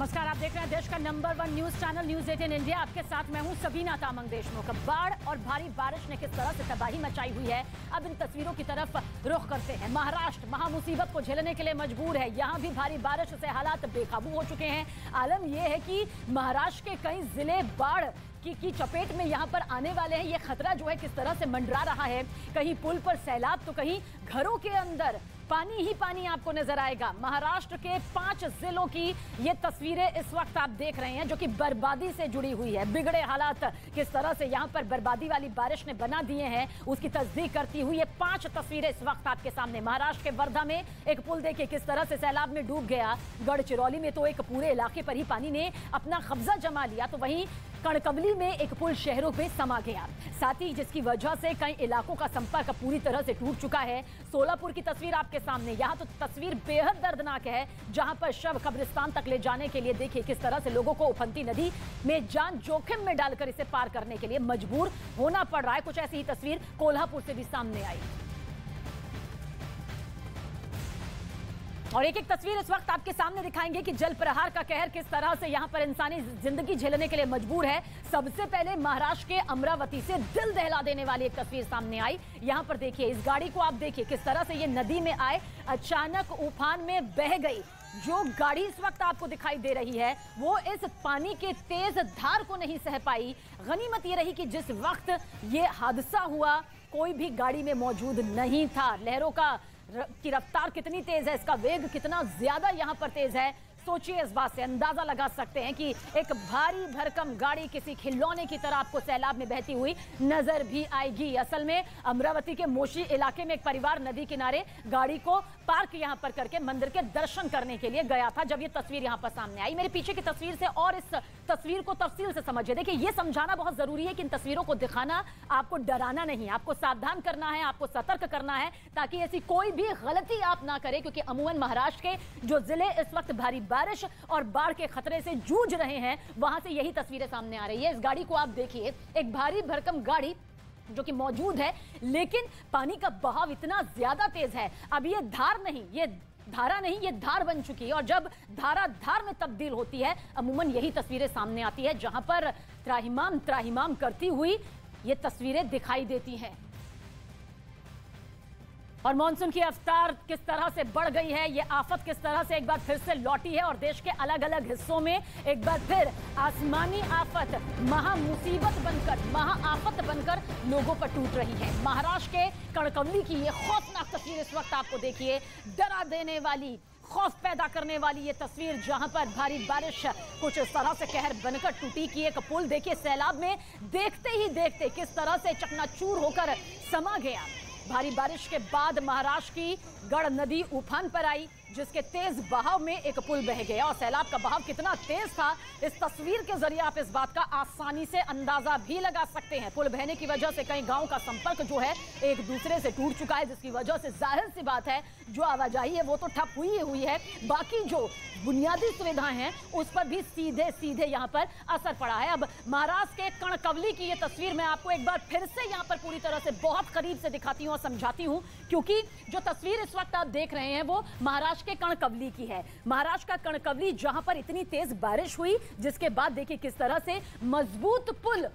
नमस्कार, आप देख रहे हैं देश का number 1 news channel news 18 India. आपके साथ मैं हूं सबीना तामंग देशमुख। बाढ़ और भारी बारिश ने किस तरह से तबाही मचाई हुई है, अब इन तस्वीरों की तरफ रुख करते हैं। महाराष्ट्र महामुसीबत को झेलने के लिए मजबूर है। यहां भी भारी बारिश से हालात बेकाबू हो चुके हैं। आलम यह है कि महाराष्ट्र के कई जिले बाढ़ की चपेट में यहां पर आने वाले हैं। ये खतरा जो है किस तरह से मंडरा रहा है, कहीं पुल पर सैलाब तो कहीं घरों के अंदर पानी ही पानी आपको नजर आएगा। महाराष्ट्र के 5 जिलों की ये तस्वीरें इस वक्त आप देख रहे हैं, जो कि बर्बादी से जुड़ी हुई है। बिगड़े हालात किस तरह से यहां पर बर्बादी वाली बारिश ने बना दिए हैं, उसकी तस्दीक करती हुई ये 5 तस्वीरें इस वक्त आपके सामने। महाराष्ट्र के वर्धा में एक पुल देखिए किस तरह से सैलाब में डूब गया। गढ़चिरौली में तो एक पूरे इलाके पर ही पानी ने अपना कब्जा जमा लिया, तो वहीं कणकवली में एक पुल शहरों पे समा गया, साथ ही जिसकी वजह से कई इलाकों का संपर्क पूरी तरह से टूट चुका है। सोलापुर की तस्वीर आपके सामने, यहाँ तो तस्वीर बेहद दर्दनाक है, जहां पर शव कब्रिस्तान तक ले जाने के लिए देखिए किस तरह से लोगों को उफनती नदी में जान जोखिम में डालकर इसे पार करने के लिए मजबूर होना पड़ रहा है। कुछ ऐसी ही तस्वीर कोल्हापुर से भी सामने आई। और एक एक तस्वीर इस वक्त आपके सामने दिखाएंगे कि जल प्रहार का कहर किस तरह से यहां पर इंसानी जिंदगी झेलने के लिए मजबूर है। सबसे पहले महाराष्ट्र के अमरावती से दिल दहला देने वाली एक तस्वीर सामने आई। यहां पर देखिए इस गाड़ी को, आप देखिए किस तरह से ये नदी में आए, अचानक उफान में बह गई। जो गाड़ी इस वक्त आपको दिखाई दे रही है वो इस पानी के तेज धार को नहीं सह पाई। गनीमत ये रही कि जिस वक्त ये हादसा हुआ कोई भी गाड़ी में मौजूद नहीं था। लहरों की रफ्तार कितनी तेज है, इसका वेग कितना ज्यादा यहां पर तेज है, सोचिए। इस बात से अंदाजा लगा सकते हैं कि एक भारी भरकम गाड़ी किसी खिलौने की तरह आपको सैलाब में बहती हुई नजर भी आएगी। असल में अमरावती के मोशी इलाके में एक परिवार नदी किनारे गाड़ी को पार्क यहां पर करके मंदिर के दर्शन करने के लिए गया था, जब ये तस्वीर यहां पर सामने आई। मेरे पीछे की तस्वीर से और इस तस्वीर को तफसील से समझिए। देखिए ये समझाना बहुत जरूरी है कि इन तस्वीरों को दिखाना आपको डराना नहीं, आपको सावधान करना है, आपको सतर्क करना है, ताकि ऐसी कोई भी गलती आप ना करें। क्योंकि अमूमन महाराष्ट्र के जो जिले इस वक्त भारी बारिश और बाढ़ के खतरे से जूझ रहे हैं, वहां से यही तस्वीरें सामने आ रही है। इस गाड़ी को आप देखिए, एक भारी भरकम गाड़ी जो कि मौजूद है, लेकिन पानी का बहाव इतना ज्यादा तेज है। अब ये धार नहीं, ये धारा नहीं, ये धार बन चुकी है। और जब धारा धार में तब्दील होती है, अमूमन यही तस्वीरें सामने आती है, जहां पर त्राहिमाम त्राहिमाम करती हुई ये तस्वीरें दिखाई देती हैं। और मानसून की रफ्तार किस तरह से बढ़ गई है, ये आफत किस तरह से एक बार फिर से लौटी है और देश के अलग अलग हिस्सों में एक बार फिर आसमानी आफत महामुसीबत बनकर, महाआफत बनकर लोगों पर टूट रही है। महाराष्ट्र के कणकवली की ये खौफनाक तस्वीर इस वक्त आपको देखिए, डरा देने वाली, खौफ पैदा करने वाली ये तस्वीर, जहां पर भारी बारिश कुछ इस तरह से कहर बनकर टूटी कि एक पुल देखिए सैलाब में देखते ही देखते किस तरह से चकनाचूर होकर समा गया। भारी बारिश के बाद महाराष्ट्र की गढ़ नदी उफान पर आई, जिसके तेज बहाव में एक पुल बह गया। और सैलाब का बहाव कितना तेज था, इस तस्वीर के जरिए आप इस बात का आसानी से अंदाजा भी लगा सकते हैं। पुल बहने की वजह से कई गांव का संपर्क जो है एक दूसरे से टूट चुका है, जिसकी वजह से जाहिर सी बात है जो आवाजाही है वो तो ठप हुई है। बाकी जो बुनियादी सुविधाएं हैं उस पर भी सीधे सीधे यहां पर असर पड़ा है। अब महाराष्ट्र के कणकवली की ये तस्वीर मैं आपको एक बार फिर से यहां पर पूरी तरह से बहुत करीब से दिखाती हूं और समझाती हूं, क्योंकि जो तस्वीर इस वक्त आप देख रहे हैं वो महाराष्ट्र के कणकवली की है। महाराष्ट्र का कणकवली, जहां पर इतनी तेज बारिश हुई, जिसके बाद देखिए किस तरह से मजबूत पुल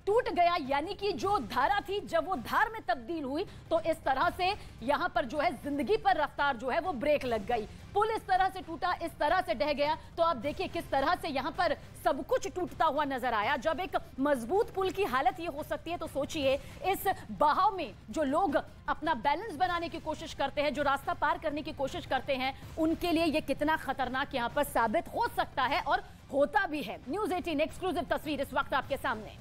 टूट गया। यानी कि जो धारा थी, जब वो धार में तब्दील हुई तो इस तरह से यहां पर जो है जिंदगी पर रफ्तार जो है वो ब्रेक लग गई। पुल इस तरह से टूटा, इस तरह से ढह गया, तो आप देखिए किस तरह से यहां पर सब कुछ टूटता हुआ नजर आया। जब एक मजबूत पुल की हालत ये हो सकती है, तो सोचिए इस बहाव में जो लोग अपना बैलेंस बनाने की कोशिश करते हैं, जो रास्ता पार करने की कोशिश करते हैं, उनके लिए ये कितना खतरनाक यहां पर साबित हो सकता है और होता भी है। न्यूज 18 एक्सक्लूसिव तस्वीर इस वक्त आपके सामने।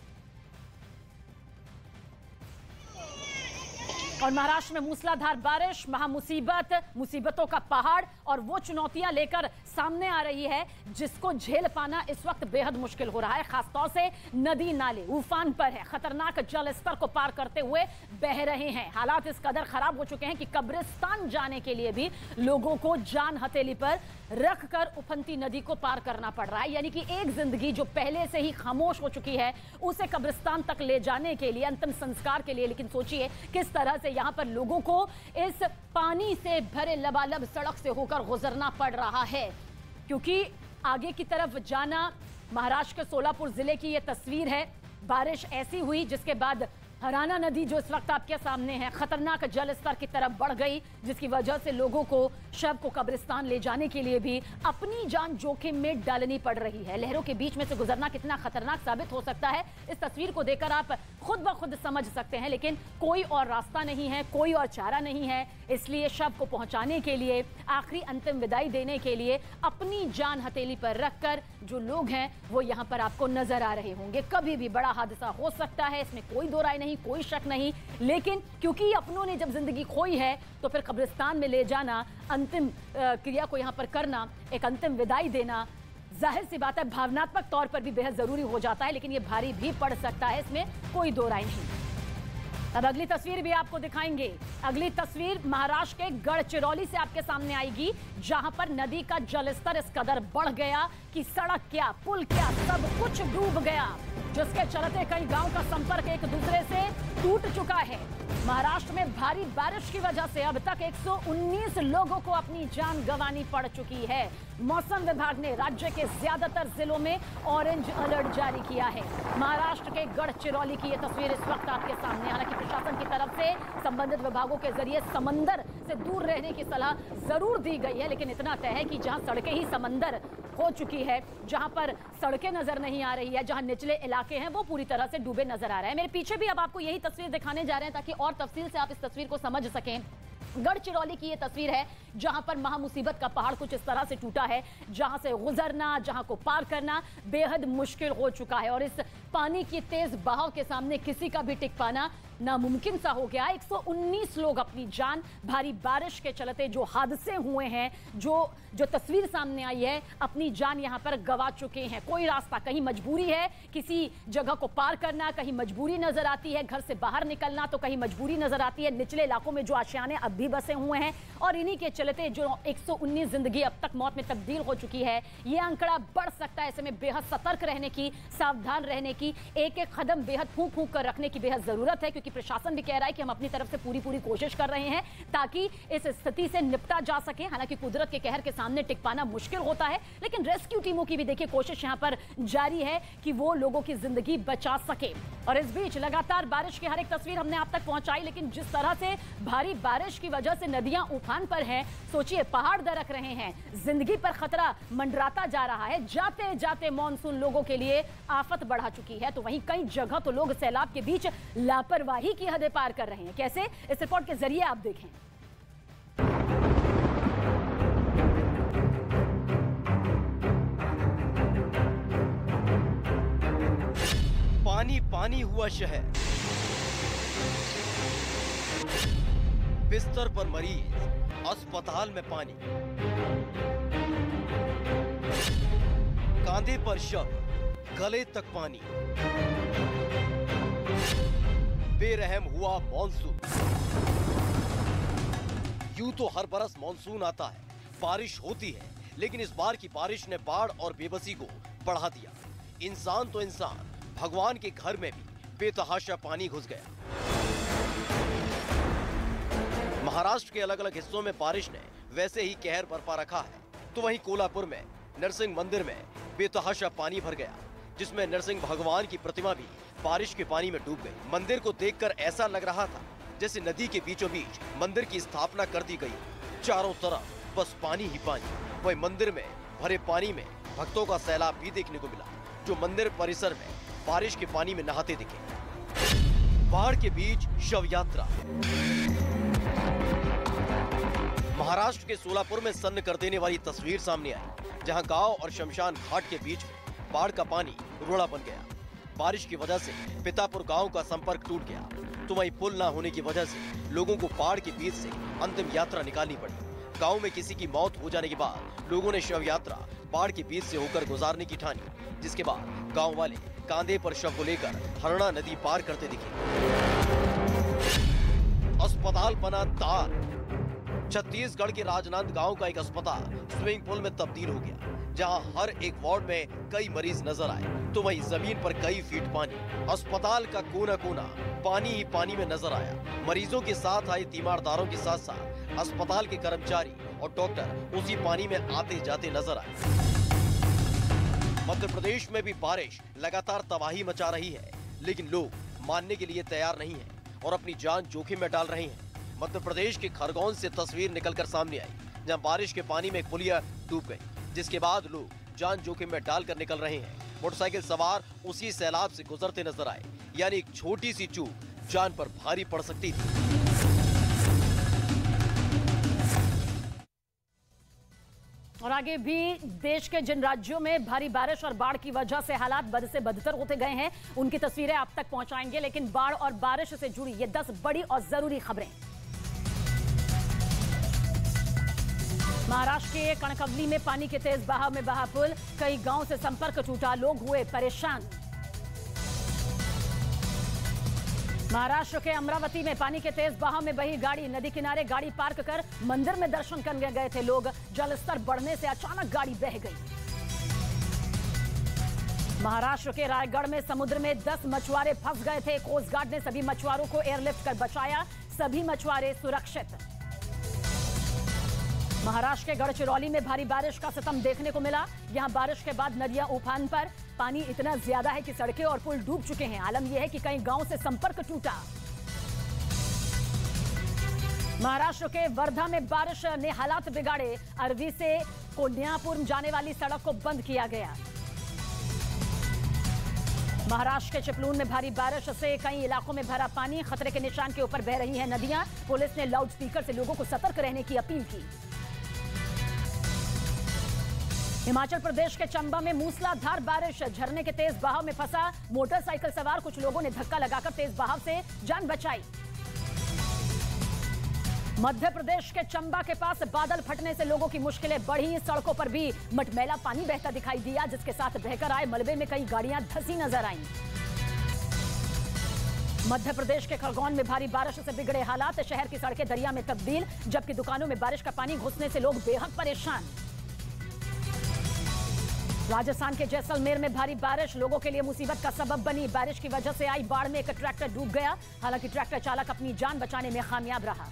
और महाराष्ट्र में मूसलाधार बारिश, महामुसीबत, मुसीबतों का पहाड़ और वो चुनौतियां लेकर सामने आ रही है जिसको झेल पाना इस वक्त बेहद मुश्किल हो रहा है। खासतौर से नदी नाले उफान पर है, खतरनाक जल स्तर को पार करते हुए बह रहे हैं। हालात इस कदर खराब हो चुके हैं कि कब्रिस्तान जाने के लिए भी लोगों को जान हथेली पर रखकर उफनती नदी को पार करना पड़ रहा है। यानी कि एक जिंदगी जो पहले से ही खामोश हो चुकी है, उसे कब्रिस्तान तक ले जाने के लिए, अंतिम संस्कार के लिए। लेकिन सोचिए किस तरह से यहां पर लोगों को इस पानी से भरे लबालब सड़क से होकर गुजरना पड़ रहा है, क्योंकि आगे की तरफ जाना। महाराष्ट्र के सोलापुर जिले की यह तस्वीर है। बारिश ऐसी हुई जिसके बाद हराना नदी जो इस वक्त आपके सामने है खतरनाक जल स्तर की तरफ बढ़ गई, जिसकी वजह से लोगों को शव को कब्रिस्तान ले जाने के लिए भी अपनी जान जोखिम में डालनी पड़ रही है। लहरों के बीच में से गुजरना कितना खतरनाक साबित हो सकता है, इस तस्वीर को देखकर आप खुद ब खुद समझ सकते हैं। लेकिन कोई और रास्ता नहीं है, कोई और चारा नहीं है, इसलिए शव को पहुंचाने के लिए, आखिरी अंतिम विदाई देने के लिए अपनी जान हथेली पर रखकर जो लोग हैं वो यहाँ पर आपको नजर आ रहे होंगे। कभी भी बड़ा हादसा हो सकता है, इसमें कोई दो राय नहीं, कोई शक नहीं। लेकिन क्योंकि अपनों ने जब जिंदगी खोई है तो फिर कब्रिस्तान में ले जाना, अंतिम क्रिया को यहाँ पर करना, एक अंतिम विदाई देना, जाहिर सी बात है भावनात्मक तौर पर भी बेहद जरूरी हो जाता है, लेकिन ये भारी भी पड़ सकता है, इसमें कोई दो राय नहीं। अब अगली तस्वीर भी आपको दिखाएंगे। अगली तस्वीर महाराष्ट्र के गढ़चिरौली से आपके सामने आएगी, जहां पर नदी का जलस्तर इस कदर बढ़ गया कि सड़क क्या, पुल क्या, सब कुछ डूब गया, जिसके चलते कई गांव का संपर्क एक दूसरे से टूट चुका है। महाराष्ट्र में भारी बारिश की वजह से अब तक 119 लोगों को अपनी जान गंवानी पड़ चुकी है। मौसम विभाग ने राज्य के ज्यादातर जिलों में ऑरेंज अलर्ट जारी किया है। महाराष्ट्र के गढ़चिरौली की यह तस्वीर इस वक्त आपके सामने। हालांकि प्रशासन की तरफ से संबंधित विभागों के जरिए समंदर से दूर रहने की सलाह जरूर दी गई है, लेकिन इतना तय है कि जहां सड़कें ही समंदर हो चुकी है, जहां पर सड़कें नजर नहीं आ रही है, जहां निचले इलाके हैं वो पूरी तरह से डूबे नजर आ रहे हैं। मेरे पीछे भी अब आपको यही तस्वीर दिखाने जा रहे हैं ताकि और तफसील से आप इस तस्वीर को समझ सकें। गढ़चिरौली की ये तस्वीर है जहां पर महामुसीबत का पहाड़ कुछ इस तरह से टूटा है, जहां से गुजरना, जहां को पार करना बेहद मुश्किल हो चुका है और इस पानी की तेज बहाव के सामने किसी का भी टिक पाना नामुमकिन सा हो गया। 119 लोग अपनी जान भारी बारिश के चलते जो हादसे हुए हैं, जो तस्वीर सामने आई है, अपनी जान यहां पर गंवा चुके हैं। कोई रास्ता, कहीं मजबूरी है किसी जगह को पार करना, कहीं मजबूरी नजर आती है घर से बाहर निकलना, तो कहीं मजबूरी नजर आती है निचले इलाकों में जो आशियाने अब भी बसे हुए हैं, और इन्हीं के चलते जो 119 जिंदगी अब तक मौत में तब्दील हो चुकी है। यह आंकड़ा बढ़ सकता है, ऐसे में बेहद सतर्क रहने की, सावधान रहने की, एक एक कदम बेहद फूंक फूंक कर रखने की बेहद जरूरत है, क्योंकि प्रशासन भी कह रहा है कि हम अपनी तरफ से पूरी कोशिश कर रहे हैं ताकि इस स्थिति से निपटा जा सके। हालांकि कुदरत के कहर के सामने टिक पाना मुश्किल होता है, लेकिन रेस्क्यू टीमों की भी देखिए कोशिश यहां पर जारी है कि वो लोगों की जिंदगी बचा सके। और इस बीच लगातार बारिश की हर एक तस्वीर हमने आप तक पहुंचाई, लेकिन जिस तरह से भारी बारिश की वजह से नदियां उफान पर हैं, सोचिए पहाड़ दरक रहे हैं, जिंदगी पर खतरा मंडराता जा रहा है। जाते जाते मॉनसून लोगों के लिए आफत बढ़ा चुकी है, तो वहीं कई जगह तो लोग सैलाब के बीच लापरवाही की हदें पार कर रहे हैं। कैसे, इस रिपोर्ट के जरिए आप देखें। पानी पानी हुआ शहर, बिस्तर पर मरीज, अस्पताल में पानी, कांधे पर शव, गले तक पानी। बेरहम हुआ मॉनसून। यूं तो हर बरस मॉनसून आता है, बारिश होती है, लेकिन इस बार की बारिश ने बाढ़ और बेबसी को बढ़ा दिया। इंसान तो इंसान, भगवान के घर में भी बेतहाशा पानी घुस गया। महाराष्ट्र के अलग अलग हिस्सों में बारिश ने वैसे ही कहर बरपा रखा है, तो वहीं कोल्हापुर में नरसिंह मंदिर में बेतहाशा पानी भर गया, जिसमें नरसिंह भगवान की प्रतिमा भी बारिश के पानी में डूब गई। मंदिर को देखकर ऐसा लग रहा था जैसे नदी के बीचों बीच मंदिर की स्थापना कर दी गई। चारों तरफ बस पानी ही पानी। वही मंदिर में भरे पानी में भक्तों का सैलाब भी देखने को मिला, जो मंदिर परिसर में बारिश के पानी में नहाते दिखे। बाढ़ के बीच शव यात्रा। महाराष्ट्र के सोलापुर में सन्न कर देने वाली तस्वीर सामने आई, जहां गांव और शमशान घाट के बीच में बाढ़ का पानी रोड़ा बन गया। बारिश की वजह से पितापुर गांव का संपर्क टूट गया, तो वहीं पुल न होने की वजह से लोगों को बाढ़ के बीच से अंतिम यात्रा निकालनी पड़ी। गांव में किसी की मौत हो जाने के बाद लोगों ने शव यात्रा बाढ़ के बीच से होकर गुजारने की ठानी, जिसके बाद गांव वाले कांधे पर शव को लेकर हरना नदी पार करते दिखे। अस्पताल बना तार। छत्तीसगढ़ के राजनांद गांव का एक अस्पताल स्विमिंग पूल में तब्दील हो गया, जहां हर एक वार्ड में कई मरीज नजर आए, तो वहीं जमीन पर कई फीट पानी। अस्पताल का कोना कोना पानी ही पानी में नजर आया। मरीजों के साथ आए तीमारदारों के साथ साथ अस्पताल के कर्मचारी और डॉक्टर उसी पानी में आते जाते नजर आए। मध्य प्रदेश में भी बारिश लगातार तबाही मचा रही है, लेकिन लोग मानने के लिए तैयार नहीं हैं और अपनी जान जोखिम में डाल रहे हैं। मध्य प्रदेश के खरगोन से तस्वीर निकलकर सामने आई, जहां बारिश के पानी में एक पुलिया डूब गई, जिसके बाद लोग जान जोखिम में डालकर निकल रहे हैं। मोटरसाइकिल सवार उसी सैलाब से गुजरते नजर आए, यानी एक छोटी सी चूक जान पर भारी पड़ सकती थी। और आगे भी देश के जिन राज्यों में भारी बारिश और बाढ़ की वजह से हालात बद से बदतर होते गए हैं, उनकी तस्वीरें आप तक पहुंचाएंगे। लेकिन बाढ़ और बारिश से जुड़ी ये 10 बड़ी और जरूरी खबरें। महाराष्ट्र के कणकवली में पानी के तेज बहाव में बहा पुल, कई गांव से संपर्क टूटा, लोग हुए परेशान। महाराष्ट्र के अमरावती में पानी के तेज बहाव में बही गाड़ी, नदी किनारे गाड़ी पार्क कर मंदिर में दर्शन करने गए थे लोग, जलस्तर बढ़ने से अचानक गाड़ी बह गई। महाराष्ट्र के रायगढ़ में समुद्र में 10 मछुआरे फंस गए थे, कोस्ट गार्ड ने सभी मछुआरों को एयरलिफ्ट कर बचाया, सभी मछुआरे सुरक्षित। महाराष्ट्र के गढ़चिरौली में भारी बारिश का सितम देखने को मिला, यहां बारिश के बाद नदियां उफान पर, पानी इतना ज्यादा है कि सड़कें और पुल डूब चुके हैं। आलम यह है कि कई गांव से संपर्क टूटा। महाराष्ट्र के वर्धा में बारिश ने हालात बिगाड़े, अरवी से कोल्हापुर जाने वाली सड़क को बंद किया गया। महाराष्ट्र के चिपलून में भारी बारिश से कई इलाकों में भरा पानी, खतरे के निशान के ऊपर बह रही हैं नदियां। पुलिस ने लाउडस्पीकर से लोगों को सतर्क रहने की अपील की। हिमाचल प्रदेश के चंबा में मूसलाधार बारिश, झरने के तेज बहाव में फंसा मोटरसाइकिल सवार, कुछ लोगों ने धक्का लगाकर तेज बहाव से जान बचाई। मध्य प्रदेश के चंबा के पास बादल फटने से लोगों की मुश्किलें बढ़ी, सड़कों पर भी मटमैला पानी बहता दिखाई दिया, जिसके साथ बहकर आए मलबे में कई गाड़ियां धंसी नजर आईं। मध्य प्रदेश के खरगोन में भारी बारिश से बिगड़े हालात, शहर की सड़कें दरिया में तब्दील, जबकि दुकानों में बारिश का पानी घुसने से लोग बेहद परेशान। राजस्थान के जैसलमेर में भारी बारिश लोगों के लिए मुसीबत का सबब बनी, बारिश की वजह से आई बाढ़ में एक ट्रैक्टर डूब गया, हालांकि ट्रैक्टर चालक अपनी जान बचाने में कामयाब रहा।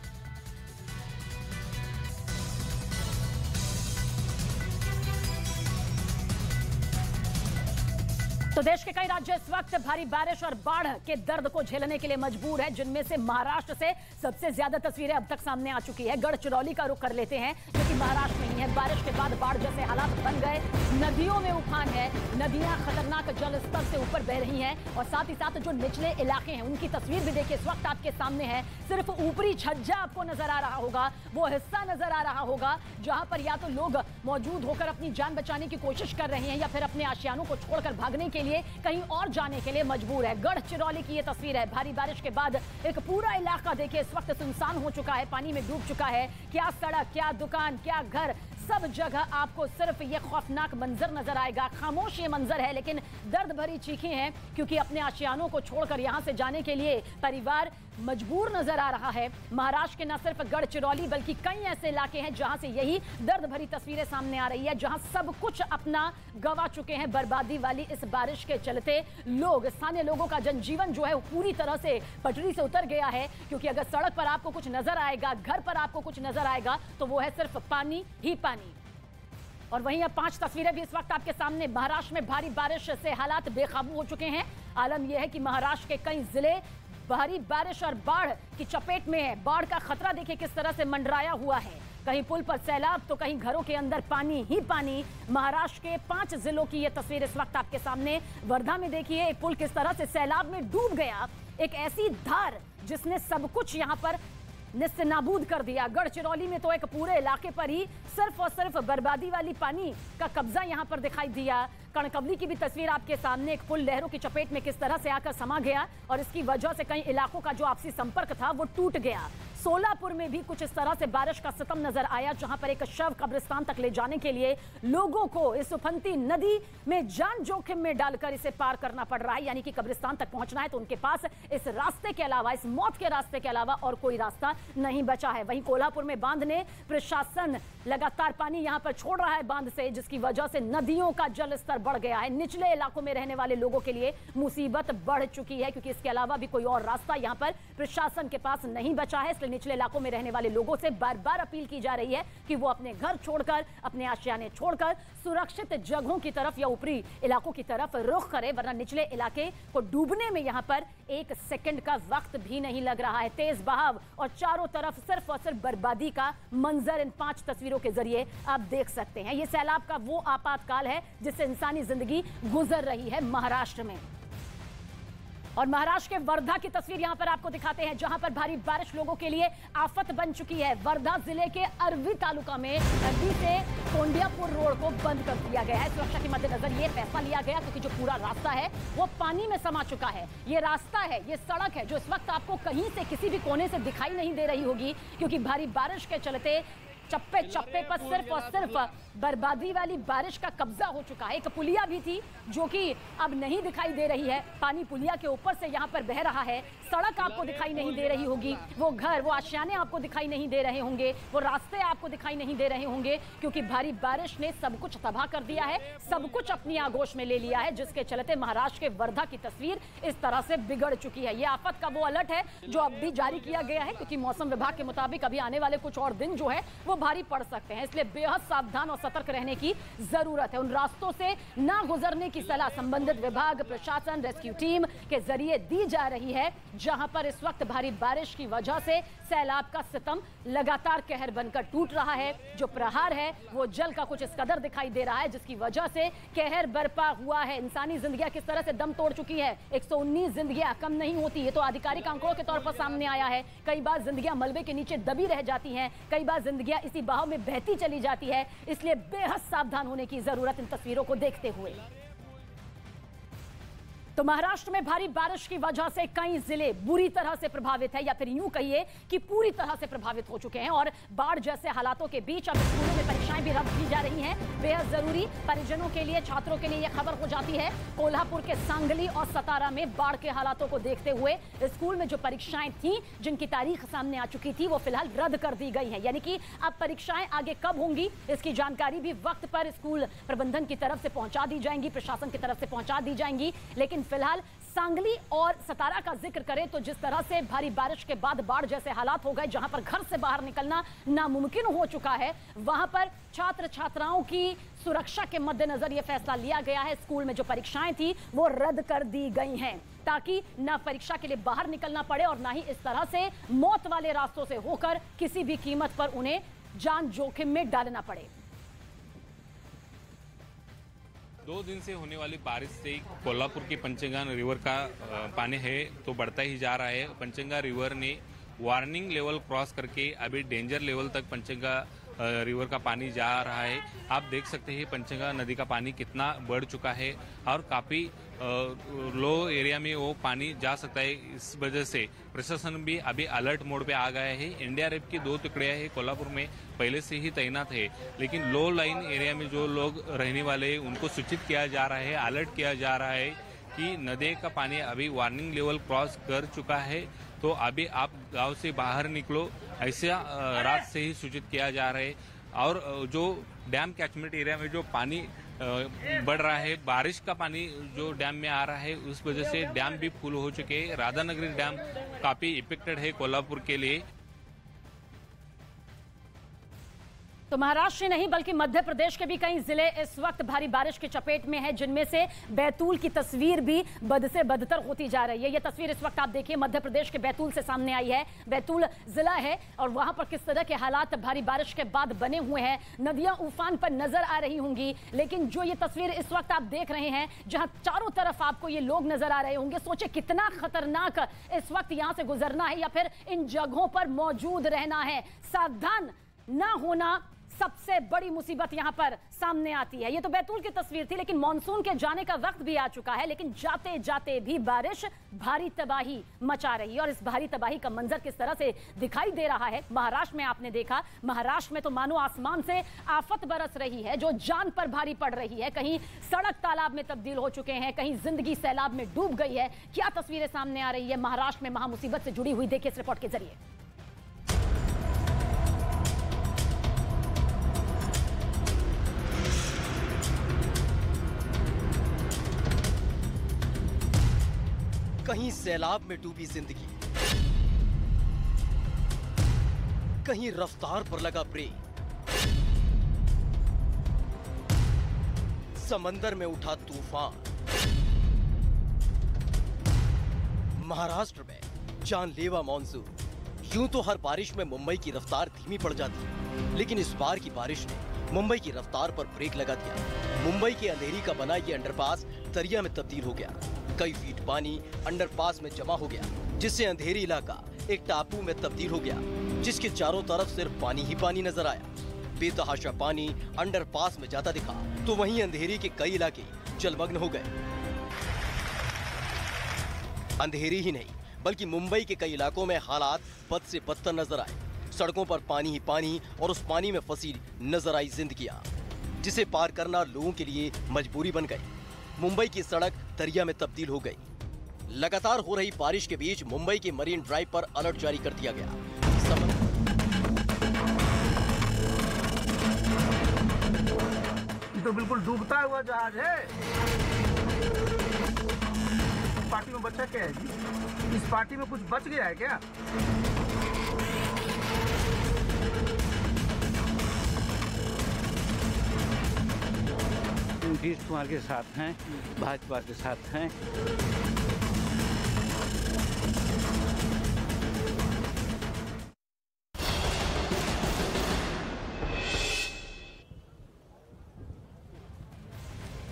तो देश के कई राज्य इस वक्त भारी बारिश और बाढ़ के दर्द को झेलने के लिए मजबूर है, जिनमें से महाराष्ट्र से सबसे ज्यादा तस्वीरें अब तक सामने आ चुकी है। गढ़चिरौली का रुख कर लेते हैं, जो कि महाराष्ट्र में ही है। बारिश के बाद बाढ़ जैसे हालात बन गए, नदियों में उफान है, नदियां खतरनाक जल स्तर से ऊपर बह रही हैं और साथ ही साथ जो निचले इलाके हैं उनकी तस्वीर भी देखिए इस वक्त आपके सामने है। सिर्फ ऊपरी छज्जा आपको नजर आ रहा होगा, वो हिस्सा नजर आ रहा होगा जहां पर या तो लोग मौजूद होकर अपनी जान बचाने की कोशिश कर रहे हैं या फिर अपने आशियानों को छोड़कर भागने के लिए कहीं और जाने के लिए मजबूर है। गढ़चिरौली की ये तस्वीर है। भारी बारिश के बाद एक पूरा इलाका देखिए इस वक्त सुनसान हो चुका है, पानी में डूब चुका है। क्या सड़क, क्या दुकान, क्या घर, सब जगह आपको सिर्फ ये खौफनाक मंजर नजर आएगा। खामोश ये मंजर है, लेकिन दर्द भरी चीखें हैं, क्योंकि अपने आशियानों को छोड़कर यहां से जाने के लिए परिवार मजबूर नजर आ रहा है। महाराष्ट्र के न सिर्फ गढ़चिरौली बल्कि कई ऐसे इलाके हैं जहां से यही दर्द भरी तस्वीरें सामने आ रही है, जहां सब कुछ अपना गवा चुके हैं। बर्बादी वाली इस बारिश के चलते स्थानीय लोगों का जनजीवन जो है वो पूरी तरह से पटरी से उतर गया है, क्योंकि अगर सड़क पर आपको कुछ नजर आएगा, घर पर आपको कुछ नजर आएगा, तो वो है सिर्फ पानी ही पानी। और वहीं अब 5 तस्वीरें भी इस वक्त आपके सामने। महाराष्ट्र में भारी बारिश से हालात बेकाबू हो चुके हैं। आलम यह है कि महाराष्ट्र के कई जिले भारी बारिश और बाढ़ की चपेट में है। बाढ़ का खतरा देखिए किस तरह से मंडराया हुआ है, कहीं पुल पर सैलाब तो कहीं घरों के अंदर पानी ही पानी। महाराष्ट्र के 5 जिलों की यह तस्वीर इस वक्त आपके सामने। वर्धा में देखिए एक पुल किस तरह से सैलाब में डूब गया, एक ऐसी धार जिसने सब कुछ यहां पर निस्ते नाबूद कर दिया। गढ़चिरौली में तो एक पूरे इलाके पर ही सिर्फ और सिर्फ बर्बादी वाली पानी का कब्जा यहां पर दिखाई दिया। कणकवली की भी तस्वीर आपके सामने, एक पुल लहरों की चपेट में किस तरह से आकर समा गया और इसकी वजह से कई इलाकों का जो आपसी संपर्क था वो टूट गया। सोलापुर में भी कुछ इस तरह से बारिश का सितम नजर आया, जहां पर एक शव कब्रिस्तान तक ले जाने के लिए लोगों को इस उफनती नदी में जान जोखिम में डालकर इसे पार करना पड़ रहा है। यानी कि कब्रिस्तान तक पहुंचना है तो उनके पास इस रास्ते के अलावा, इस मौत के रास्ते के अलावा और कोई रास्ता नहीं बचा है। वहीं कोल्हापुर में बांध ने प्रशासन लगातार पानी यहां पर छोड़ रहा है बांध से, जिसकी वजह से नदियों का जल स्तर बढ़ गया है। निचले इलाकों में रहने वाले लोगों के लिए मुसीबत बढ़ चुकी है, क्योंकि इसके अलावा भी कोई और रास्ता यहां पर प्रशासन के पास नहीं बचा है। इसलिए निचले इलाकों में रहने वाले लोगों से बार बार अपील की जा रही है कि वो अपने घर छोड़कर, अपने आशियाने छोड़कर सुरक्षित जगहों की तरफ या ऊपरी इलाकों की तरफ रुख करें, वरना निचले इलाके को डूबने में यहां पर 1 सेकंड का वक्त भी नहीं लग रहा है। तेज बहाव और चारों तरफ सिर्फ और सिर्फ बर्बादी का मंजर इन 5 तस्वीरों के जरिए आप देख सकते हैं। ये सैलाब का वो आपातकाल है जिससे इंसानी जिंदगी गुजर रही है महाराष्ट्र में। और महाराष्ट्र के वर्धा की तस्वीर यहां पर आपको दिखाते हैं, जहां पर भारी बारिश लोगों के लिए आफत बन चुकी है। वर्धा जिले के अरवी तालुका में नदी से कोंडियापुर रोड को बंद कर दिया गया है। सुरक्षा के मद्देनजर ये फैसला लिया गया, क्योंकि जो पूरा रास्ता है वो पानी में समा चुका है। ये रास्ता है, ये सड़क है, जो इस वक्त आपको कहीं से किसी भी कोने से दिखाई नहीं दे रही होगी, क्योंकि भारी बारिश के चलते चप्पे चप्पे पर सिर्फ और सिर्फ बर्बादी वाली बारिश का कब्जा हो चुका है। एक पुलिया भी थी जो कि अब नहीं दिखाई दे रही है, पानी पुलिया के ऊपर से यहां पर बह रहा है। सड़क आपको दिखाई नहीं दे रही होगी, वो घर, वो आशियाने आपको दिखाई नहीं दे रहे होंगे, वो रास्ते आपको दिखाई नहीं दे रहे होंगे, क्योंकि भारी बारिश ने सब कुछ तबाह कर दिया है, सब कुछ अपनी आगोश में ले लिया है, जिसके चलते महाराष्ट्र के वर्धा की तस्वीर इस तरह से बिगड़ चुकी है। ये आफत का वो अलर्ट है जो अब भी जारी किया गया है, क्योंकि मौसम विभाग के मुताबिक अभी आने वाले कुछ और दिन जो है वो भारी पड़ सकते हैं। इसलिए बेहद सावधान और सतर्क रहने की जरूरत है। उन रास्तों से ना गुजरने की सलाह संबंधित विभाग, प्रशासन, रेस्क्यू टीम के जरिए दी जा रही है, जहां पर इस वक्त भारी बारिश की वजह से सैलाब का सितम लगातार कहर बनकर टूट रहा है। जो प्रहार है वो जल का कुछ इस कदर दिखाई दे रहा है, जिसकी वजह से कहर बरपा हुआ है। इंसानी जिंदगियां किस तरह से दम तोड़ चुकी है। 119 जिंदगियां कम नहीं होती, ये तो आधिकारिक आंकड़ों के तौर पर सामने आया है। कई बार जिंदगियां मलबे के नीचे दबी रह जाती हैं, कई बार जिंदगियां इसी बहाव में बहती चली जाती है। इसलिए बेहद सावधान होने की जरूरत इन तस्वीरों को देखते हुए। तो महाराष्ट्र में भारी बारिश की वजह से कई जिले बुरी तरह से प्रभावित है, या फिर यूं कहिए कि पूरी तरह से प्रभावित हो चुके हैं। और बाढ़ जैसे हालातों के बीच अब स्कूलों में परीक्षाएं भी रद्द की जा रही हैं। बेहद जरूरी परिजनों के लिए, छात्रों के लिए यह खबर हो जाती है। कोल्हापुर के सांगली और सतारा में बाढ़ के हालातों को देखते हुए स्कूल में जो परीक्षाएं थी, जिनकी तारीख सामने आ चुकी थी, वो फिलहाल रद्द कर दी गई है। यानी कि अब परीक्षाएं आगे कब होंगी, इसकी जानकारी भी वक्त पर स्कूल प्रबंधन की तरफ से पहुंचा दी जाएंगी, प्रशासन की तरफ से पहुंचा दी जाएंगी। लेकिन फिलहाल सांगली और सतारा का जिक्र करें तो जिस तरह से भारी बारिश के बाद बाढ़ जैसे हालात हो गए, जहां पर घर से बाहर निकलना नामुमकिन हो चुका है, वहां पर छात्र छात्राओं की सुरक्षा के मद्देनजर यह फैसला लिया गया है। स्कूल में जो परीक्षाएं थी वो रद्द कर दी गई हैं, ताकि ना परीक्षा के लिए बाहर निकलना पड़े और ना ही इस तरह से मौत वाले रास्तों से होकर किसी भी कीमत पर उन्हें जान जोखिम में डालना पड़े। 2 दिन से होने वाली बारिश से कोल्हापुर की पंचगंगा रिवर का पानी है तो बढ़ता ही जा रहा है। पंचगंगा रिवर ने वार्निंग लेवल क्रॉस करके अभी डेंजर लेवल तक पंचगंगा रिवर का पानी जा रहा है। आप देख सकते हैं पंचगंगा नदी का पानी कितना बढ़ चुका है और काफ़ी लो एरिया में वो पानी जा सकता है। इस वजह से प्रशासन भी अभी अलर्ट मोड पे आ गया है। एनडीआरएफ की 2 टुकड़ियां हैं कोल्हापुर में पहले से ही तैनात है, लेकिन लो लाइन एरिया में जो लोग रहने वाले हैं उनको सूचित किया जा रहा है, अलर्ट किया जा रहा है कि नदी का पानी अभी वार्निंग लेवल क्रॉस कर चुका है, तो अभी आप गांव से बाहर निकलो, ऐसा रात से ही सूचित किया जा रहा है। और जो डैम कैचमेंट एरिया में जो पानी बढ़ रहा है, बारिश का पानी जो डैम में आ रहा है, उस वजह से डैम भी फुल हो चुके हैं। राधानगरी डैम काफी इफेक्टेड है कोल्हापुर के लिए। तो महाराष्ट्र ही नहीं बल्कि मध्य प्रदेश के भी कई जिले इस वक्त भारी बारिश की चपेट में है, जिनमें से बैतूल की तस्वीर भी बद से बदतर होती जा रही है। यह तस्वीर इस वक्त आप देखिए मध्य प्रदेश के बैतूल से सामने आई है। बैतूल जिला है और वहां पर किस तरह के हालात भारी बारिश के बाद बने हुए हैं। नदियां उफान पर नजर आ रही होंगी, लेकिन जो ये तस्वीर इस वक्त आप देख रहे हैं, जहां चारों तरफ आपको ये लोग नजर आ रहे होंगे, सोचे कितना खतरनाक इस वक्त यहां से गुजरना है या फिर इन जगहों पर मौजूद रहना है। सावधान ना होना सबसे बड़ी मुसीबत यहां पर सामने आती है। ये तो बैतूल की तस्वीर थी, लेकिन मॉनसून के जाने का वक्त भी आ चुका है, लेकिन जाते जाते भी बारिश भारी तबाही मचा रही है। और इस भारी तबाही का मंजर किस तरह से दिखाई दे रहा है महाराष्ट्र में आपने देखा। महाराष्ट्र में तो मानो आसमान से आफत बरस रही है जो जान पर भारी पड़ रही है। कहीं सड़क तालाब में तब्दील हो चुके हैं, कहीं जिंदगी सैलाब में डूब गई है। क्या तस्वीरें सामने आ रही है महाराष्ट्र में महामुसीबत से जुड़ी हुई, देखिए इस रिपोर्ट के जरिए। कहीं सैलाब में डूबी जिंदगी, कहीं रफ्तार पर लगा ब्रेक, समंदर में उठा तूफान। महाराष्ट्र में जानलेवा मॉनसून। यूं तो हर बारिश में मुंबई की रफ्तार धीमी पड़ जाती है, लेकिन इस बार की बारिश ने मुंबई की रफ्तार पर ब्रेक लगा दिया। मुंबई के अंधेरी का बना ये अंडरपास दरिया में तब्दील हो गया। कई फीट पानी अंडरपास में जमा हो गया, जिससे अंधेरी इलाका एक टापू में तब्दील हो गया, जिसके चारों तरफ सिर्फ पानी ही पानी नजर आया। बेतहाशा पानी अंडरपास में जाता दिखा, तो वहीं अंधेरी के कई इलाके जलमग्न हो गए। अंधेरी ही नहीं, बल्कि मुंबई के कई इलाकों में हालात बद से बदतर नजर आए। सड़कों पर पानी ही पानी और उस पानी में फंसी नजर आई जिंदगियां, जिसे पार करना लोगों के लिए मजबूरी बन गई। मुंबई की सड़क दरिया में तब्दील हो गई। लगातार हो रही बारिश के बीच मुंबई के मरीन ड्राइव पर अलर्ट जारी कर दिया गया। ये तो बिल्कुल डूबता हुआ जहाज है। पार्टी में बचा क्या है जी? इस पार्टी में कुछ बच गया है क्या? नीतीश कुमार के साथ हैं, भाजपा के साथ हैं।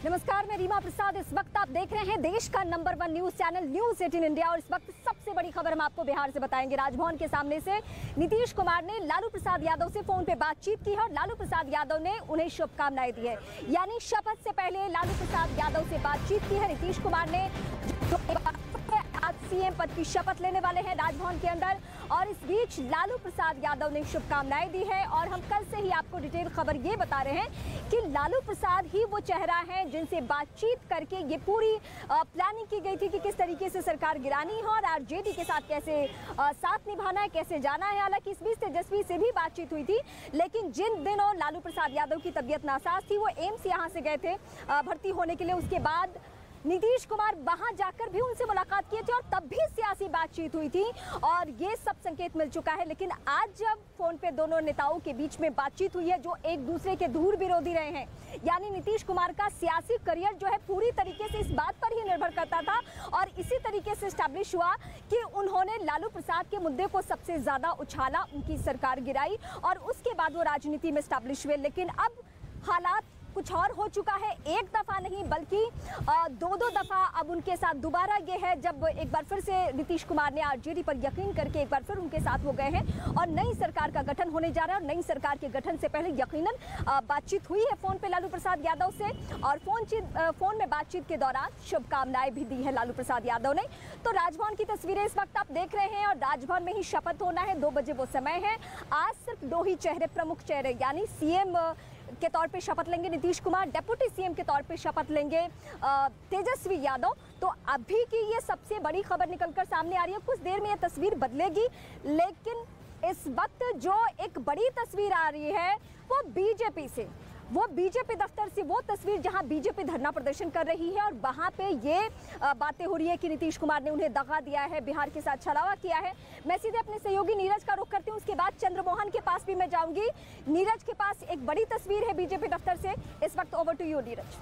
नमस्कार, मैं रीमा प्रसाद। इस वक्त आप देख रहे हैं देश का number 1 news channel news 18 India और इस वक्त सबसे बड़ी खबर हम आपको बिहार से बताएंगे। राजभवन के सामने से नीतीश कुमार ने लालू प्रसाद यादव से फोन पे बातचीत की है और लालू प्रसाद यादव ने उन्हें शुभकामनाएं दी है। यानी शपथ से पहले लालू प्रसाद यादव से बातचीत की है नीतीश कुमार ने। आज सीएम पद की शपथ लेने वाले हैं राजभवन के अंदर और इस बीच लालू प्रसाद यादव ने शुभकामनाएं दी है। और हम कल से ही आपको डिटेल खबर ये बता रहे हैं कि लालू प्रसाद ही वो चेहरा है जिनसे बातचीत करके ये पूरी प्लानिंग की गई थी कि किस तरीके से सरकार गिरानी है और आरजेडी के साथ कैसे साथ निभाना है, कैसे जाना है। हालांकि इस बीच तेजस्वी से भी बातचीत हुई थी, लेकिन जिन दिनों लालू प्रसाद यादव की तबीयत नासाज थी वो एम्स यहाँ से गए थे भर्ती होने के लिए। उसके बाद नीतीश कुमार वहां जाकर भी उनसे मुलाकात किए थे और तब भी सियासी बातचीत हुई थी और ये सब संकेत मिल चुका है। लेकिन आज जब फोन पे दोनों नेताओं के बीच में बातचीत हुई है जो एक दूसरे के दूर विरोधी रहे हैं, यानी नीतीश कुमार का सियासी करियर जो है पूरी तरीके से इस बात पर ही निर्भर करता था और इसी तरीके से स्टैब्लिश हुआ कि उन्होंने लालू प्रसाद के मुद्दे को सबसे ज्यादा उछाला, उनकी सरकार गिराई और उसके बाद वो राजनीति में स्टैब्लिश हुए। लेकिन अब हालात कुछ और हो चुका है। एक दफा नहीं बल्कि दो दफा अब उनके साथ दोबारा ये है जब एक बार फिर से नीतीश कुमार ने आरजेडी पर यकीन करके एक बार फिर उनके साथ वो गए हैं और नई सरकार का गठन होने जा रहा है। और नई सरकार के गठन से पहले यकीनन बातचीत हुई है फोन पे लालू प्रसाद यादव से और फोन में बातचीत के दौरान शुभकामनाएं भी दी है लालू प्रसाद यादव ने। तो राजभवन की तस्वीरें इस वक्त आप देख रहे हैं और राजभवन में ही शपथ होना है। 2 बजे वो समय है। आज सिर्फ 2 ही चेहरे, प्रमुख चेहरे, यानी सीएम के तौर पे शपथ लेंगे नीतीश कुमार, डेप्यूटी सीएम के तौर पे शपथ लेंगे तेजस्वी यादव। तो अभी की ये सबसे बड़ी खबर निकलकर सामने आ रही है। कुछ देर में ये तस्वीर बदलेगी, लेकिन इस वक्त जो एक बड़ी तस्वीर आ रही है वो बीजेपी से, वो बीजेपी दफ्तर से वो तस्वीर जहां बीजेपी धरना प्रदर्शन कर रही है और वहां पे ये बातें हो रही है कि नीतीश कुमार ने उन्हें दगा दिया है, बिहार के साथ छलावा किया है। मैं सीधे अपने सहयोगी नीरज का रुख करती हूं, उसके बाद चंद्रमोहन के पास भी मैं जाऊंगी। नीरज के पास एक बड़ी तस्वीर है बीजेपी दफ्तर से इस वक्त। Over to you Neeraj.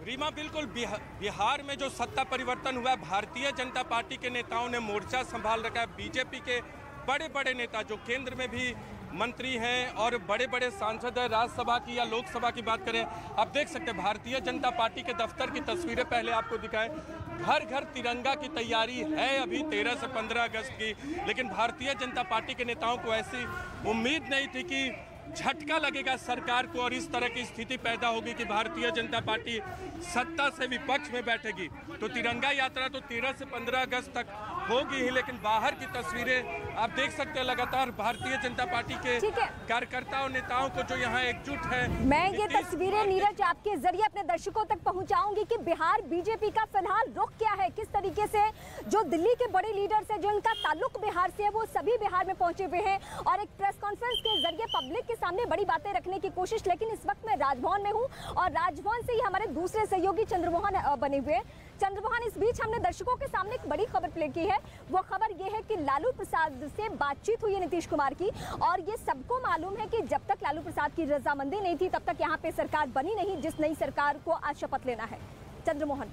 Reema, बिल्कुल बिहार में जो सत्ता परिवर्तन हुआ है, भारतीय जनता पार्टी के नेताओं ने मोर्चा संभाल रखा है। बीजेपी के बड़े बड़े नेता जो केंद्र में भी मंत्री हैं और बड़े बड़े सांसद हैं, राज्यसभा की या लोकसभा की बात करें, आप देख सकते हैं भारतीय जनता पार्टी के दफ्तर की तस्वीरें पहले आपको दिखाएं। घर घर तिरंगा की तैयारी है अभी 13 से 15 अगस्त की, लेकिन भारतीय जनता पार्टी के नेताओं को ऐसी उम्मीद नहीं थी कि झटका लगेगा सरकार को और इस तरह की स्थिति पैदा होगी कि भारतीय जनता पार्टी सत्ता से विपक्ष में बैठेगी। तो तिरंगा यात्रा तो 13 से 15 अगस्त तक होगी ही, लेकिन बाहर की तस्वीरें आप देख सकते हैं। लगातार भारतीय जनता पार्टी के कार्यकर्ताओं नेताओं को जो यहाँ एकजुट है। मैं ये तस्वीरें नीरज आपके जरिए अपने दर्शकों तक पहुंचाऊंगी कि बिहार बीजेपी का फिलहाल रुख क्या है, किस तरीके से जो दिल्ली के बड़े लीडर्स हैं, जो इनका ताल्लुक बिहार से है, वो सभी बिहार में पहुंचे हुए हैं और एक प्रेस कॉन्फ्रेंस के जरिए पब्लिक के सामने बड़ी बातें रखने की कोशिश। लेकिन इस वक्त मैं राजभवन में हूँ और राजभवन से ही हमारे दूसरे सहयोगी चंद्रमोहन बने हुए। चंद्रमोहन, इस बीच हमने दर्शकों के सामने एक बड़ी खबर प्ले की है। वो खबर ये है कि लालू प्रसाद से बातचीत हुई है नीतीश कुमार की, और ये सबको मालूम है कि जब तक लालू प्रसाद की रजामंदी नहीं थी तब तक यहाँ पे सरकार बनी नहीं, जिस नई सरकार को आज शपथ लेना है। चंद्रमोहन।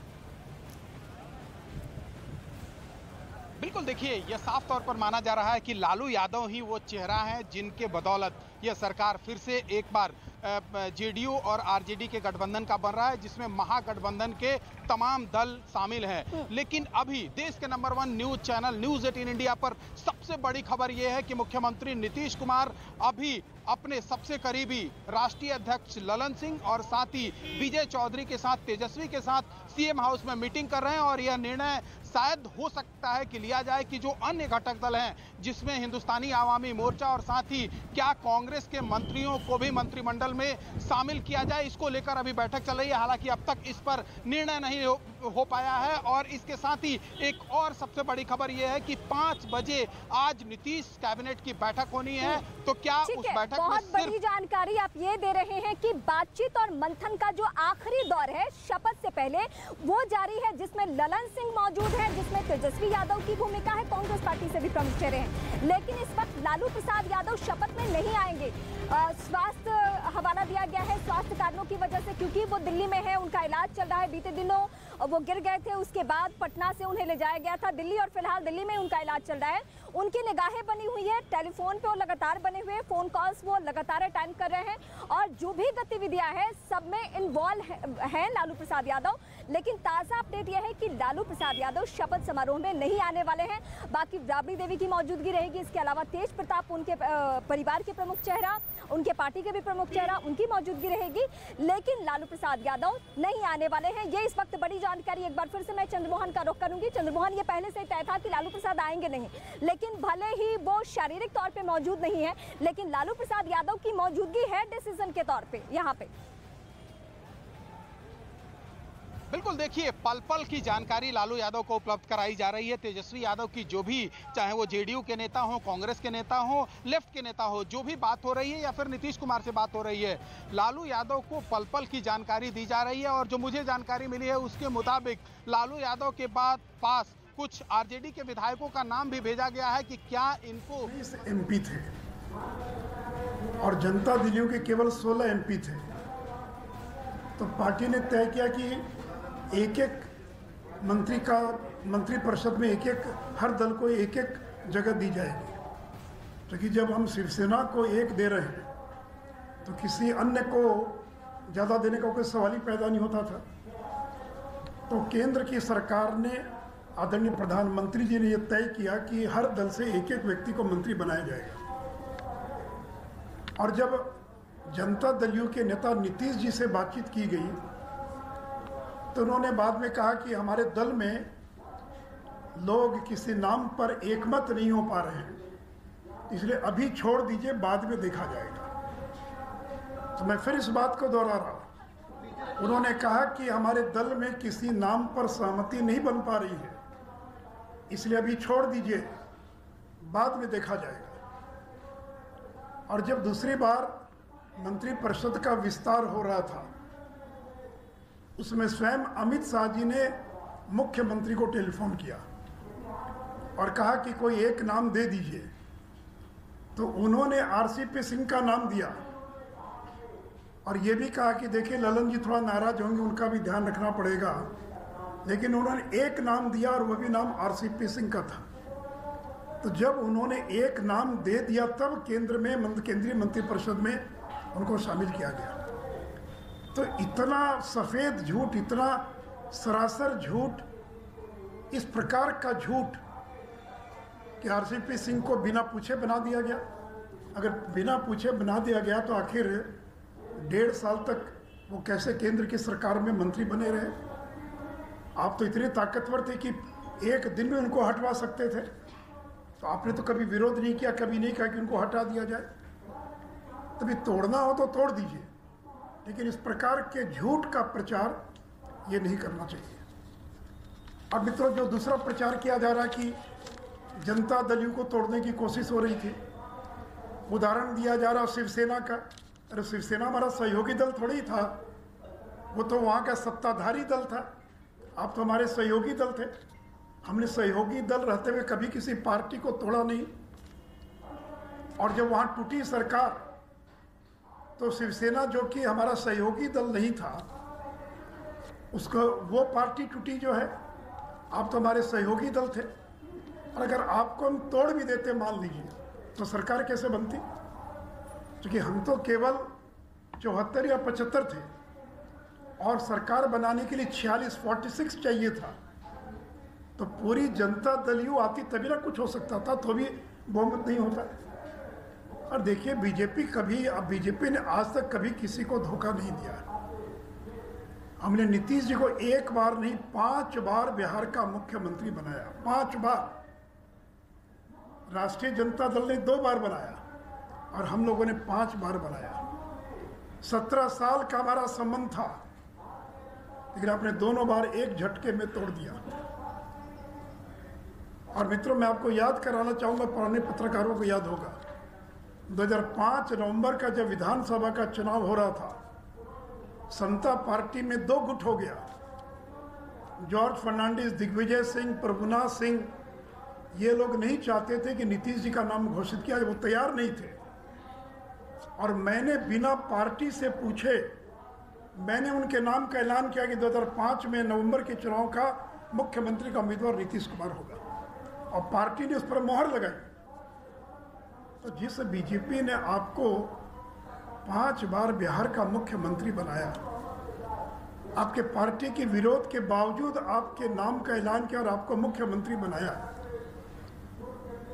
बिल्कुल, देखिए यह साफ तौर पर माना जा रहा है कि लालू यादव ही वो चेहरा है जिनके बदौलत यह सरकार फिर से एक बार जेडीयू और आरजेडी के गठबंधन का बन रहा है, जिसमें महागठबंधन के तमाम दल शामिल हैं। लेकिन अभी देश के number 1 news channel news 18 India पर सबसे बड़ी खबर यह है कि मुख्यमंत्री नीतीश कुमार अभी अपने सबसे करीबी राष्ट्रीय अध्यक्ष ललन सिंह और साथ ही विजय चौधरी के साथ, तेजस्वी के साथ सीएम हाउस में मीटिंग कर रहे हैं। और यह निर्णय शायद हो सकता है कि लिया जाए कि जो अन्य घटक दल हैं, जिसमें हिंदुस्तानी आवामी मोर्चा और साथ ही क्या कांग्रेस के मंत्रियों को भी मंत्रिमंडल में शामिल किया जाए, इसको लेकर अभी बैठक चल रही है। हालांकि अब तक इस पर निर्णय नहीं हो पाया है। और इसके साथ ही एक और सबसे बड़ी खबर यह है कि 5 बजे आज नीतीश कैबिनेट की बैठक होनी है। तो क्या उस बैठक में बहुत बड़ी जानकारी आप ये दे रहे हैं कि बातचीत और मंथन का जो आखिरी दौर है शपथ से पहले वो जारी है, जिसमें ललन सिंह मौजूद है, जिसमें तेजस्वी यादव की भूमिका है, कांग्रेस पार्टी से भी प्रमुख चेहरे हैं। लेकिन इस वक्त लालू प्रसाद यादव शपथ में नहीं आएंगे। स्वास्थ्य हवाला दिया गया है, स्वास्थ्य कारणों की वजह से, क्योंकि वो दिल्ली में है, उनका इलाज चल रहा है। बीते दिनों वो गिर गए थे, उसके बाद पटना से उन्हें ले जाया गया था दिल्ली, और फिलहाल दिल्ली में उनका इलाज चल रहा है। उनकी निगाहें बनी हुई है, टेलीफोन पे वो लगातार बने हुए, फोन कॉल्स वो लगातार अटेंड कर रहे हैं और जो भी गतिविधियां हैं सब में इन्वॉल्व हैं लालू प्रसाद यादव। लेकिन ताजा अपडेट यह है कि लालू प्रसाद यादव शपथ समारोह में नहीं आने वाले हैं। बाकी राबड़ी देवी की मौजूदगी रहेगी, इसके अलावा तेज प्रताप, उनके परिवार के प्रमुख चेहरा, उनके पार्टी के भी प्रमुख चेहरा, उनकी मौजूदगी रहेगी। लेकिन लालू प्रसाद यादव नहीं आने वाले हैं, ये इस वक्त बड़ी जानकारी। एक बार फिर से मैं चंद्रमोहन का रुख करूंगी। चंद्रमोहन, ये पहले से तय था कि लालू प्रसाद आएंगे नहीं, लेकिन भले ही वो शारीरिक तौर पे मौजूद नहीं है, लेकिन लालू प्रसाद यादव की मौजूदगी है डिसीजन के तौर पे यहाँ पे। बिल्कुल, देखिए पल पल की जानकारी लालू यादव को उपलब्ध कराई जा रही है। तेजस्वी यादव की जो भी, चाहे वो जेडीयू के नेता हो, कांग्रेस के नेता हो, लेफ्ट के नेता हो, जो भी बात हो रही है या फिर नीतीश कुमार से बात हो रही है, लालू यादव को पल पल की जानकारी दी जा रही है। और जो मुझे जानकारी मिली है उसके मुताबिक लालू यादव के बाद पास कुछ आरजेडी के विधायकों का नाम भी भेजा गया है कि क्या इनको एमपी थे और जनता दिल्ली के केवल 16 एमपी थे। तो पार्टी ने तय किया कि एक एक मंत्रिपरिषद में एक एक, हर दल को एक एक जगह दी जाएगी। क्योंकि जब हम शिवसेना को एक दे रहे हैं तो किसी अन्य को ज़्यादा देने का कोई सवाल ही पैदा नहीं होता था। तो केंद्र की सरकार ने, आदरणीय प्रधानमंत्री जी ने यह तय किया कि हर दल से एक एक व्यक्ति को मंत्री बनाया जाएगा। और जब जनता दल के नेता नीतीश जी से बातचीत की गई तो उन्होंने बाद में कहा कि हमारे दल में लोग किसी नाम पर एकमत नहीं हो पा रहे हैं, इसलिए अभी छोड़ दीजिए, बाद में देखा जाएगा। तो मैं फिर इस बात को दोहरा रहा हूं। उन्होंने कहा कि हमारे दल में किसी नाम पर सहमति नहीं बन पा रही है, इसलिए अभी छोड़ दीजिए, बाद में देखा जाएगा। और जब दूसरी बार मंत्रिपरिषद का विस्तार हो रहा था, उसमें स्वयं अमित शाह जी ने मुख्यमंत्री को टेलीफोन किया और कहा कि कोई एक नाम दे दीजिए। तो उन्होंने आरसीपी सिंह का नाम दिया और ये भी कहा कि देखिए ललन जी थोड़ा नाराज होंगे, उनका भी ध्यान रखना पड़ेगा। लेकिन उन्होंने एक नाम दिया और वह भी नाम आरसीपी सिंह का था। तो जब उन्होंने एक नाम दे दिया तब केंद्रीय मंत्रिपरिषद में उनको शामिल किया गया। तो इतना सफ़ेद झूठ, इतना सरासर झूठ, इस प्रकार का झूठ कि आरसीपी सिंह को बिना पूछे बना दिया गया। अगर बिना पूछे बना दिया गया तो आखिर 1.5 साल तक वो कैसे केंद्र की सरकार में मंत्री बने रहे? आप तो इतने ताकतवर थे कि एक दिन में उनको हटवा सकते थे, तो आपने तो कभी विरोध नहीं किया, कभी नहीं कहा कि उनको हटा दिया जाए। तभी तोड़ना हो तो तोड़ दीजिए, लेकिन इस प्रकार के झूठ का प्रचार ये नहीं करना चाहिए। अब मित्रों, जो दूसरा प्रचार किया जा रहा है कि जनता दल यू को तोड़ने की कोशिश हो रही थी, उदाहरण दिया जा रहा शिवसेना का। अरे शिवसेना हमारा सहयोगी दल थोड़ी ही था, वो तो वहाँ का सत्ताधारी दल था। आप तो हमारे सहयोगी दल थे। हमने सहयोगी दल रहते हुए कभी किसी पार्टी को तोड़ा नहीं। और जब वहाँ टूटी सरकार, तो शिवसेना जो कि हमारा सहयोगी दल नहीं था, उसको वो पार्टी टूटी जो है। आप तो हमारे सहयोगी दल थे, और अगर आपको हम तोड़ भी देते मान लीजिए, तो सरकार कैसे बनती? क्योंकि हम तो केवल 74 या 75 थे, और सरकार बनाने के लिए 46 चाहिए था। तो पूरी जनता दल यू आती तभी ना कुछ हो सकता था, तो भी बहुमत नहीं होता। और देखिए, बीजेपी ने आज तक कभी किसी को धोखा नहीं दिया। हमने नीतीश जी को एक बार नहीं 5 बार बिहार का मुख्यमंत्री बनाया, 5 बार। राष्ट्रीय जनता दल ने 2 बार बनाया, और हम लोगों ने 5 बार बनाया। 17 साल का हमारा संबंध था, लेकिन आपने दोनों बार एक झटके में तोड़ दिया। और मित्रों, मैं आपको याद कराना चाहूंगा, पुराने पत्रकारों को याद होगा, 2005 नवंबर का जब विधानसभा का चुनाव हो रहा था, समता पार्टी में 2 गुट हो गया। जॉर्ज फर्नांडिस, दिग्विजय सिंह, प्रभुनाथ सिंह, ये लोग नहीं चाहते थे कि नीतीश जी का नाम घोषित किया, वो तैयार नहीं थे। और मैंने बिना पार्टी से पूछे मैंने उनके नाम का ऐलान किया कि 2005 में नवंबर के चुनाव का मुख्यमंत्री का उम्मीदवार नीतीश कुमार होगा, और पार्टी ने उस पर मोहर लगाई। तो जिस बीजेपी ने आपको 5 बार बिहार का मुख्यमंत्री बनाया, आपके पार्टी के विरोध के बावजूद आपके नाम का ऐलान किया और आपको मुख्यमंत्री बनाया,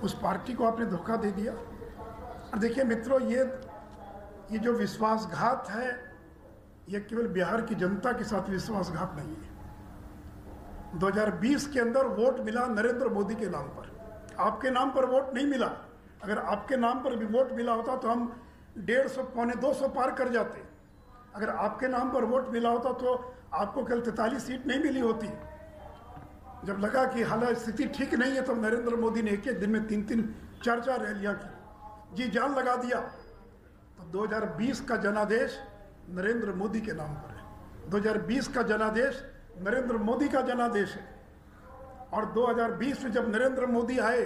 उस पार्टी को आपने धोखा दे दिया। और देखिए मित्रों, ये जो विश्वासघात है, ये केवल बिहार की जनता के साथ विश्वासघात नहीं है। 2020 के अंदर वोट मिला नरेंद्र मोदी के नाम पर, आपके नाम पर वोट नहीं मिला। अगर आपके नाम पर भी वोट मिला होता तो हम 150 पौने 200 पार कर जाते। अगर आपके नाम पर वोट मिला होता तो आपको कल 43 सीट नहीं मिली होती। जब लगा कि हालांकि स्थिति ठीक नहीं है, तो नरेंद्र मोदी ने एक दिन में 3-3, 4-4 रैलियां की, जी जान लगा दिया। तो 2020 का जनादेश नरेंद्र मोदी के नाम पर है। 2020 का जनादेश नरेंद्र मोदी का जनादेश है। और 2020 में जब नरेंद्र मोदी आए,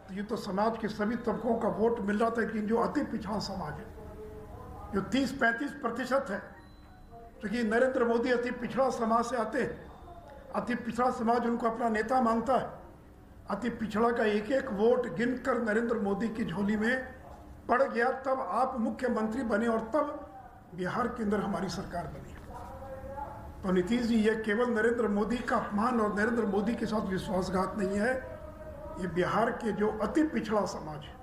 तो ये तो समाज के सभी तबकों का वोट मिल रहा था, लेकिन जो अति पिछड़ा समाज है, जो 30-35% है, क्योंकि नरेंद्र मोदी अति पिछड़ा समाज से आते हैं। अति पिछड़ा समाज उनको अपना नेता मानता है। अति पिछड़ा का एक एक वोट गिनकर नरेंद्र मोदी की झोली में पड़ गया, तब आप मुख्यमंत्री बने, और तब बिहार के अंदर हमारी सरकार बनी। तो नीतीश जी, ये केवल नरेंद्र मोदी का अपमान और नरेंद्र मोदी के साथ विश्वासघात नहीं है, ये बिहार के जो अति पिछड़ा समाज है,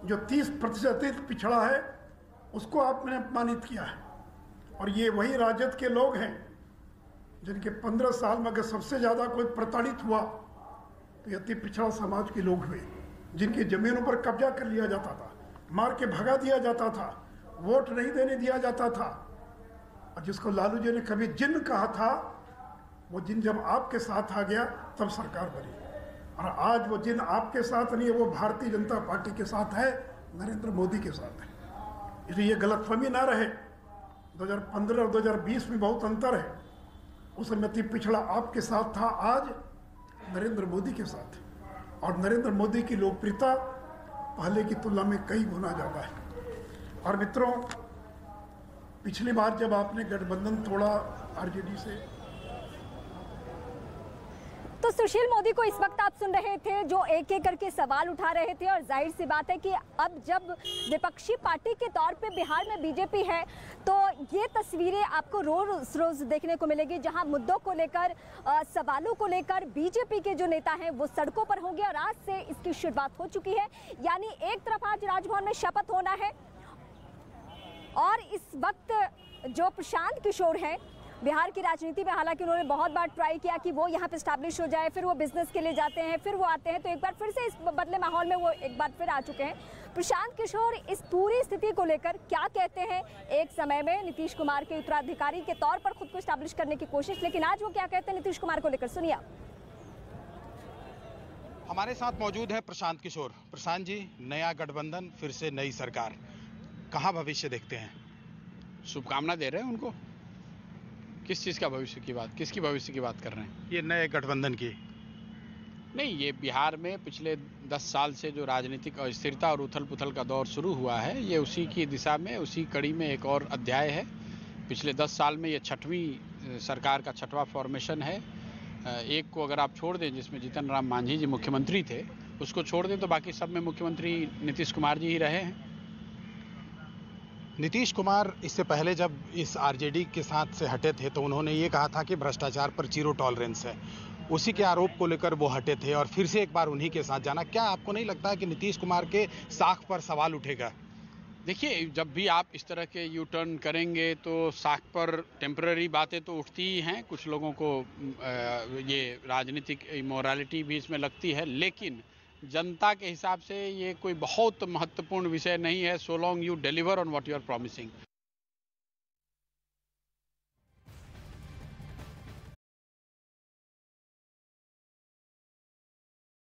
जो 30% अति पिछड़ा है, उसको आपने अपमानित किया है। और ये वही राजद के लोग हैं जिनके 15 साल में अगर सबसे ज़्यादा कोई प्रताड़ित हुआ तो ये अति पिछड़ा समाज के लोग हुए, जिनकी ज़मीनों पर कब्जा कर लिया जाता था, मार के भगा दिया जाता था, वोट नहीं देने दिया जाता था। और जिसको लालू जी ने कभी जिन कहा था, वो जिन जब आपके साथ आ गया तब सरकार बनी। और आज वो जिन आपके साथ नहीं है, वो भारतीय जनता पार्टी के साथ है, नरेंद्र मोदी के साथ है। इसलिए ये गलतफहमी ना रहे, 2015 और 2020 में बहुत अंतर है। उस समय अति पिछड़ा आपके साथ था, आज नरेंद्र मोदी के साथ है। और नरेंद्र मोदी की लोकप्रियता पहले की तुलना में कई गुना ज़्यादा है। और मित्रों, पिछली बार जब आपने गठबंधन तोड़ा आरजेडी से, तो सुशील मोदी को इस वक्त आप सुन रहे थे, जो एक एक करके सवाल उठा रहे थे। और जाहिर सी बात है कि अब जब विपक्षी पार्टी के तौर पे बिहार में बीजेपी है, तो ये तस्वीरें आपको रोज रोज देखने को मिलेगी, जहां मुद्दों को लेकर, सवालों को लेकर बीजेपी के जो नेता हैं वो सड़कों पर होंगे। और आज से इसकी शुरुआत हो चुकी है। यानी एक तरफ आज राजभवन में शपथ होना है, और इस वक्त जो प्रशांत किशोर हैं बिहार की राजनीति में हालांकि उन्होंने बहुत बार ट्राई किया कि वो यहाँ पे स्टैब्लिश हो जाए, फिर वो बिजनेस के लिए जाते हैं, फिर वो आते हैं, तो एक बार फिर से इस बदले माहौल में वो एक बार फिर आ चुके हैं। प्रशांत किशोर इस पूरी स्थिति को लेकर क्या कहते हैं? एक समय में नीतीश कुमार के उत्तराधिकारी के तौर पर खुद को स्टैब्लिश करने की कोशिश, लेकिन आज वो क्या कहते हैं नीतीश कुमार को लेकर, सुनिए। हमारे साथ मौजूद है प्रशांत किशोर। प्रशांत जी, नया गठबंधन, फिर से नई सरकार, कहाँ भविष्य देखते हैं? शुभकामना दे रहे हैं उनको। किस चीज़ का भविष्य की बात, किसकी भविष्य की बात कर रहे हैं? ये नए गठबंधन की। नहीं, ये बिहार में पिछले 10 साल से जो राजनीतिक अस्थिरता और उथल पुथल का दौर शुरू हुआ है, ये उसी की दिशा में, उसी कड़ी में एक और अध्याय है। पिछले 10 साल में ये 6वीं सरकार का 6वां फॉर्मेशन है। एक को अगर आप छोड़ दें, जिसमें जीतन राम मांझी जी मुख्यमंत्री थे, उसको छोड़ दें तो बाकी सब में मुख्यमंत्री नीतीश कुमार जी ही रहे हैं। नीतीश कुमार इससे पहले जब इस आरजेडी के साथ से हटे थे तो उन्होंने ये कहा था कि भ्रष्टाचार पर जीरो टॉलरेंस है। उसी के आरोप को लेकर वो हटे थे और फिर से एक बार उन्हीं के साथ जाना। क्या आपको नहीं लगता कि नीतीश कुमार के साख पर सवाल उठेगा? देखिए, जब भी आप इस तरह के यू टर्न करेंगे तो साख पर टेम्पररी बातें तो उठती ही हैं। कुछ लोगों को ये राजनीतिक इमोरलिटी भी इसमें लगती है, लेकिन जनता के हिसाब से ये कोई बहुत महत्वपूर्ण विषय नहीं है, so long you deliver on what you are promising.